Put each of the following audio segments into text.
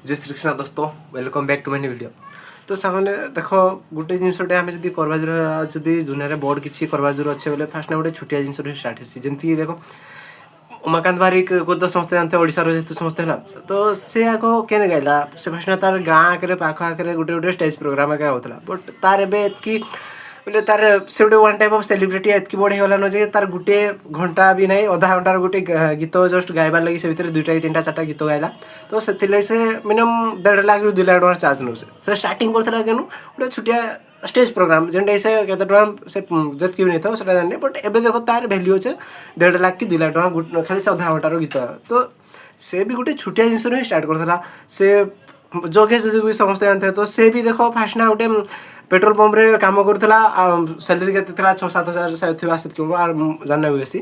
जय श्री कृष्ण दोस्तों, welcome back to my new video. तो सामने देख गोटे जिनसटे आम जब करवा जदि दुनिया बड़ किसी करवा जो अच्छे बोले फास्ट ना गोटे छोटिया जिन स्टार्ट होती जमी देख उमाकांत बारिक को तो समस्ते जानते ओडिशार जेहतु समस्ते है तो सी आग के गाइला से फास्ट ना तार गाँ आगे पाख आगे गोटे गोटे स्टेज प्रोग्राम आगे होता बट तार एवं बोले तार से गोटे वन टाइप ऑफ सेलिब्रिटी एतकी बढ़ीगला न जे तार गोटे घंटा भी नहीं अधा घंटार गोटे गीत जस्ट गाइबार लगी से भीतर 2टा 3टा 4टा गीत गाइला तो से मिनिमम 1.5 लाख रू 2 लाख टका चार्ज नौ से स्टार्टिंग करता केनु गोटे छोटिया स्टेज प्रोग्राम जेनटा से केते टका से जतकी भी नहीं था सेटा जाने बट एबे देखो तार वैल्यू अच्छे 1.5 लाख कि 2 लाख टका खाली से अधा घंटार गीत तो से भी गोटे छोटिया जिनस ही स्टार्ट करता से जोगेश भी समस्त जानते तो से भी देखो फास्ट ना गोटे पेट्रोल पंप रे काम करूला सैलरी के 6-7 हजार शायद थी आसित जानना बेसी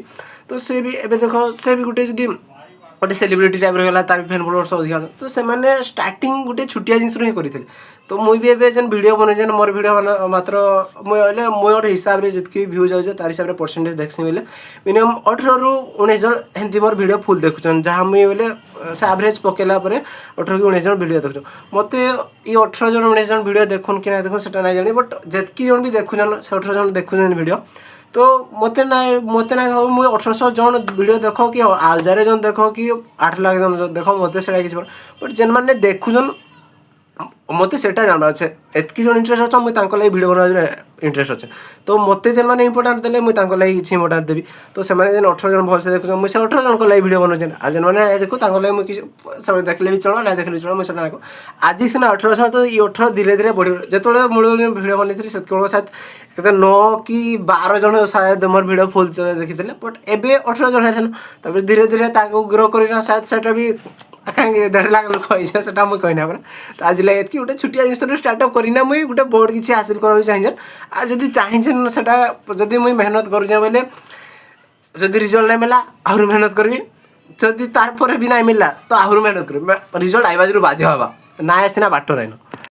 तो से भी एबे देखो से भी गोटे जदि गोटे सेलिब्रिटी टाइप रहा तार फैन फॉलोअर्स अधिक तो से स्टार्टिंग गोटे छोटिया जिनस ही करते तो मुझे भी एवं जेन वीडियो बने मोर वीडियो मात्र मुझे मोर हिसाब से जितकी भ्यूज जाऊे तार हिसाब से परसेंटेज देखसी बोले मिनिमम 18 रू 19 जन एमती मोर वीडियो फुल देखुन जहाँ मुझे बोले से एवरेज पकेला 18 कि 19 जन वीडियो देखुन मत ये 18 जन 19 जन वीडियो देखुन कि ना देखुन से ना जानी बट जितकी जन भी देखुन से 18 जन देखुन वीडियो तो मत ना भाव मुझे 1800 जन वीडियो देख कि 1000 जन देख कि 8 लाख जन देख मत से किसी बट जेन मैंने देखुन मत से जानवर अच्छे एतकी जन इंटरेस्ट अच्छा मुझे वीडियो बना इंटरेस्ट अच्छे तो मत जेन मैंने इंपोर्टाट देले मुझे किसी इंपोर्टाट देवी तो से 18 जन भलसे देखुन मुझे 18 जन को वीडियो बनाऊे आ जेन मैंने देखू मुझे देखले भी चलो ना देखले भी चलो मुझे देखो आज सीना 18 तो ये 18 धीरे धीरे बढ़ी जो मूल वीडियो बनई से शायद कहते 9 कि 12 जन शायद मोर वीडियो फुल देखी बट एबे 18 जन है धीरे धीरे ग्रो कर शायद से भी कहीं 1.5 लाख लोक होता मुझे कहना पड़ा तो आज लगे कि गोटे छोटिया जिन स्टार्टअप करना मुझे गोटे बड़ किसी हासिल करा चाहिए आ जब चाहिए जदि मुझे मेहनत करुचे बोले जदि रिजल्ट नहीं मिला आहरी मेहनत करी जदि तार भी नहीं मिलला तो आहरी मेहनत करी रिजल्ट आइबा जो बाध्य हवा ना आसीना बाट नहीं